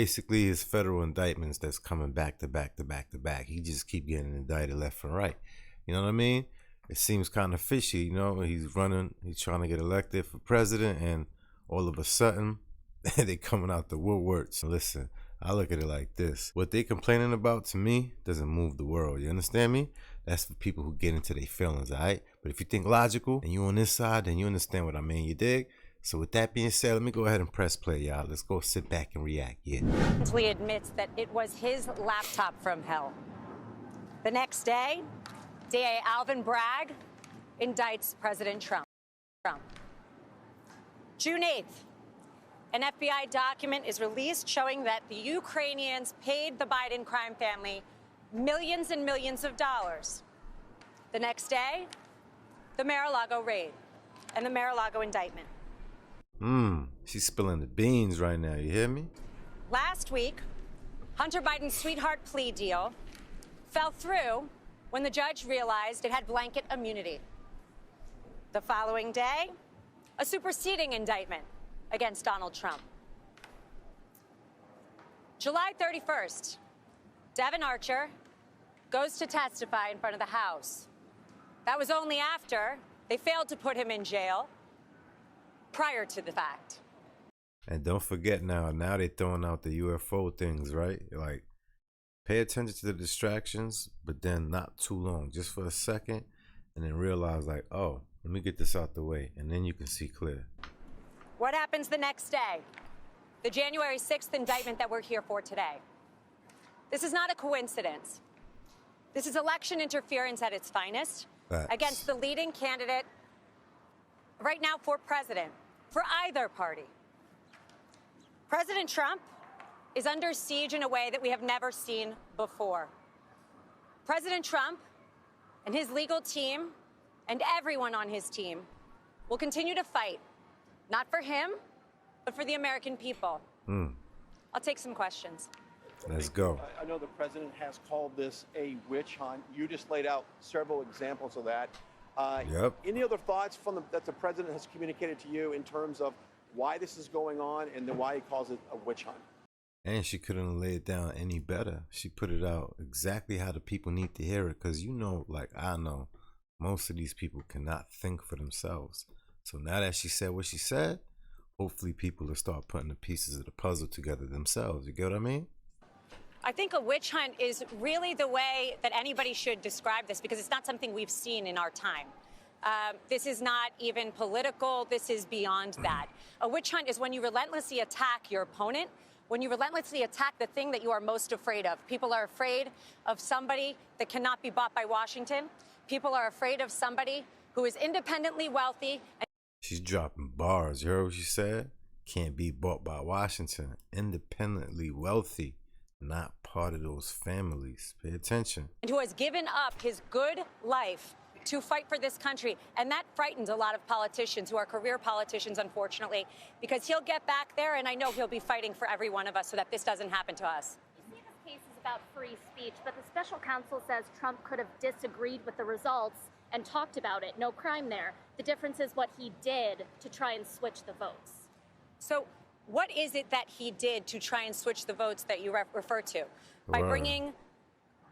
Basically, his federal indictments that's coming back to back to back to back. He just keep getting indicted left and right. You know what I mean? It seems kind of fishy. You know, he's running, he's trying to get elected for president, and all of a sudden, they coming out the woodworks. Listen, I look at it like this. What they complaining about, to me, doesn't move the world. You understand me? That's for people who get into their feelings, all right? But if you think logical and you on this side, then you understand what I mean. You dig? So with that being said, let me go ahead and press play, y'all. Let's go sit back and react. Yeah. He admits that it was his laptop from hell. The next day, DA Alvin Bragg indicts President Trump. June 8th, an FBI document is released showing that the Ukrainians paid the Biden crime family millions and millions of dollars. The next day, the MarALago Raid and the MarALago indictment. She's spilling the beans right now, you hear me? Last week, Hunter Biden's sweetheart plea deal fell through when the judge realized it had blanket immunity. The following day, a superseding indictment against Donald Trump. July 31st, Devin Archer goes to testify in front of the House. That was only after they failed to put him in jail prior to the fact. And don't forget now they throwing out the UFO things, right? Like, pay attention to the distractions, but then not too long, just for a second, and then realize like, oh, let me get this out the way, and then you can see clear. What happens the next day? The January 6th indictment that we're here for today. This is not a coincidence. This is election interference at its finest. Facts. Against the leading candidate right now for president, for either party. President Trump is under siege in a way that we have never seen before. President Trump and his legal team and everyone on his team will continue to fight, not for him, but for the American people. I'll take some questions. Let's go. I know the president has called this a witch hunt. You just laid out several examples of that. Yep. Any other thoughts that the president has communicated to you in terms of why this is going on and then why he calls it a witch hunt? And she couldn't lay it down any better. She put it out exactly how the people need to hear it. Because you know, like I know, most of these people cannot think for themselves. So now that she said what she said, hopefully people will start putting the pieces of the puzzle together themselves. You get what I mean? I think a witch hunt is really the way that anybody should describe this, because it's not something we've seen in our time. This is not even political. This is beyond that. A witch hunt is when you relentlessly attack your opponent, when you relentlessly attack the thing that you are most afraid of. People are afraid of somebody that cannot be bought by Washington. People are afraid of somebody who is independently wealthy. She's dropping bars. You heard what she said? Can't be bought by Washington. Independently wealthy. Not part of those families. Pay attention. And who has given up his good life to fight for this country. And that frightens a lot of politicians who are career politicians, unfortunately, because he'll get back there, and I know he'll be fighting for every one of us so that this doesn't happen to us. You see, this case is about free speech, but the special counsel says Trump could have disagreed with the results and talked about it. No crime there. The difference is what he did to try and switch the votes. So what is it that he did to try and switch the votes that you refer to? By bringing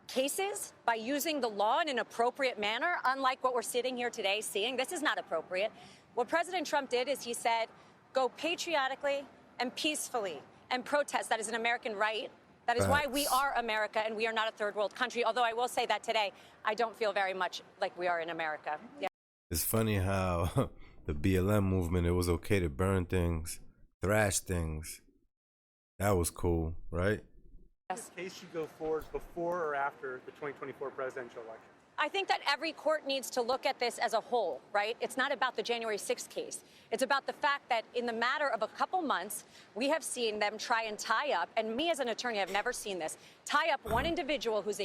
cases, by using the law in an appropriate manner, unlike what we're sitting here today seeing. This is not appropriate. What President Trump did is he said, go patriotically and peacefully and protest. That is an American right. That is why we are America and we are not a third world country. Although I will say that today, I don't feel very much like we are in America. Yeah. It's funny how the BLM movement, it was okay to burn things, thrash things. That was cool, right? This case should go forward before or after the 2024 presidential election? I think that every court needs to look at this as a whole, right? It's not about the January 6th case. It's about the fact that in the matter of a couple months, we have seen them try and tie up, and me as an attorney, I've never seen this, tie up one individual who's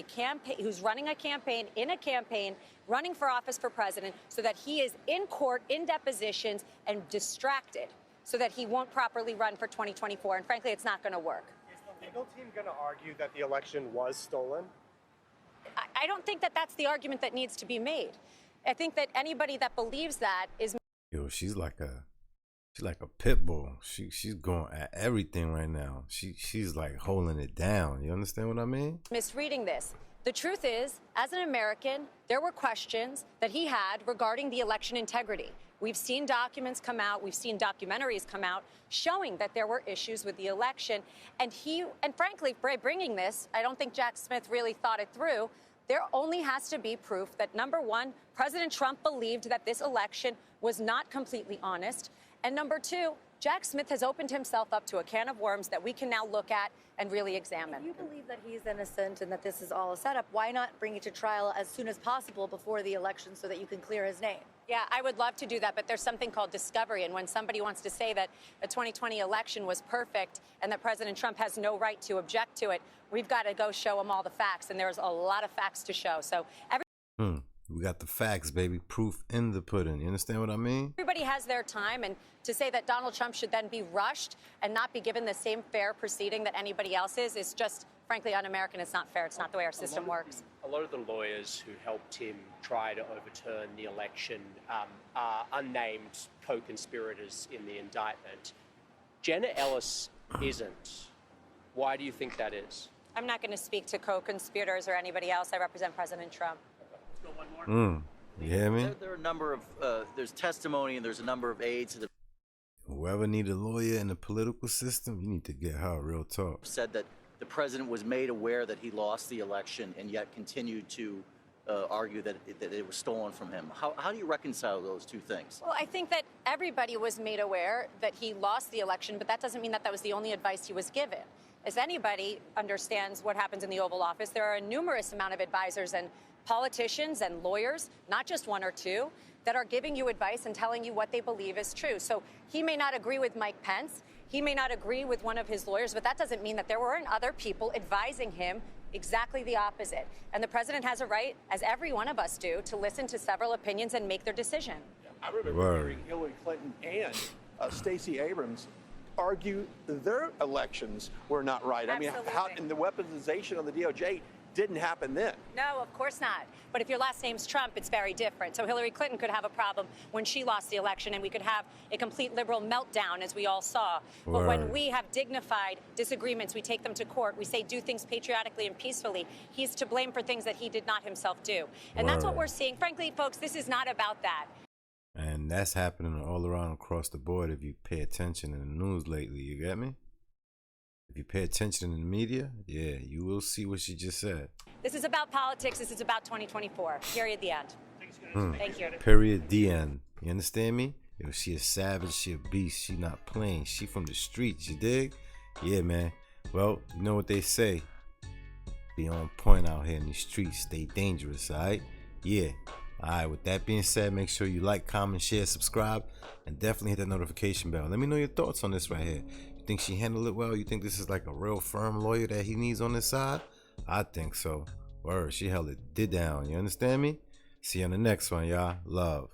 who's running a campaign, running for office for president, so that he is in court, in depositions, and distracted, so that he won't properly run for 2024. And frankly, it's not going to work. Is the legal team going to argue that the election was stolen? I don't think that that's the argument that needs to be made. I think that anybody that believes that is... Yo, she's like a She's like a pit bull. She's going at everything right now. She's like holding it down. You understand what I mean? Misreading this. The truth is, as an American, there were questions that he had regarding the election integrity. We've seen documents come out, we've seen documentaries come out showing that there were issues with the election. And frankly, by bringing this, I don't think Jack Smith really thought it through. There only has to be proof that, number one, President Trump believed that this election was not completely honest. And number two, Jack Smith has opened himself up to a can of worms that we can now look at and really examine. If you believe that he's innocent and that this is all a setup, why not bring it to trial as soon as possible before the election so that you can clear his name? Yeah, I would love to do that, but there's something called discovery. And when somebody wants to say that the 2020 election was perfect and that President Trump has no right to object to it, we've got to go show him all the facts. And there's a lot of facts to show. So we got the facts, baby. Proof in the pudding. You understand what I mean? everybody has their time. And to say that Donald Trump should then be rushed and not be given the same fair proceeding that anybody else is just, frankly, un-American. It's not fair. It's not the way our system works. A lot of the lawyers who helped him try to overturn the election are unnamed co-conspirators in the indictment. Jenna Ellis isn't. Why do you think that is? I'm not going to speak to co-conspirators or anybody else. I represent President Trump. You hear me? There are a number of, there's testimony and there's a number of aides that Whoever need a lawyer in the political system, you need to get her. Real talk. said that the president was made aware that he lost the election and yet continued to argue that it was stolen from him. How do you reconcile those two things? Well, I think that everybody was made aware that he lost the election, but that doesn't mean that that was the only advice he was given. As anybody understands what happens in the Oval Office, there are a numerous amount of advisors and politicians and lawyers, not just one or two, that are giving you advice and telling you what they believe is true. So he may not agree with Mike Pence. He may not agree with one of his lawyers, but that doesn't mean that there weren't other people advising him exactly the opposite. And the president has a right, as every one of us do, to listen to several opinions and make their decision. I remember hearing Hillary Clinton and Stacey Abrams argue their elections were not right. I mean, how, and the weaponization of the DOJ didn't happen then. No, of course not. But if your last name's Trump, it's very different. So Hillary Clinton could have a problem when she lost the election, and we could have a complete liberal meltdown, as we all saw. But when we have dignified disagreements, we take them to court. We say do things patriotically and peacefully. He's to blame for things that he did not himself do. And that's what we're seeing. Frankly, folks, this is not about that. And that's happening all around across the board if you pay attention in the news lately. You get me? If you pay attention in the media, yeah, you will see what she just said. This is about politics. This is about 2024. Period. The end. Thank you. Period. The end. You understand me? Yo, she a savage. She a beast. She not playing. She from the streets. You dig? Yeah, man. Well, you know what they say. Be on point out here in the streets. Stay dangerous, all right? Yeah. All right, with that being said, make sure you like, comment, share, subscribe, and definitely hit that notification bell. Let me know your thoughts on this right here. You think she handled it well? You think this is like a real firm lawyer that he needs on his side? I think so. Word, she held it down. You understand me? See you on the next one, y'all. Love.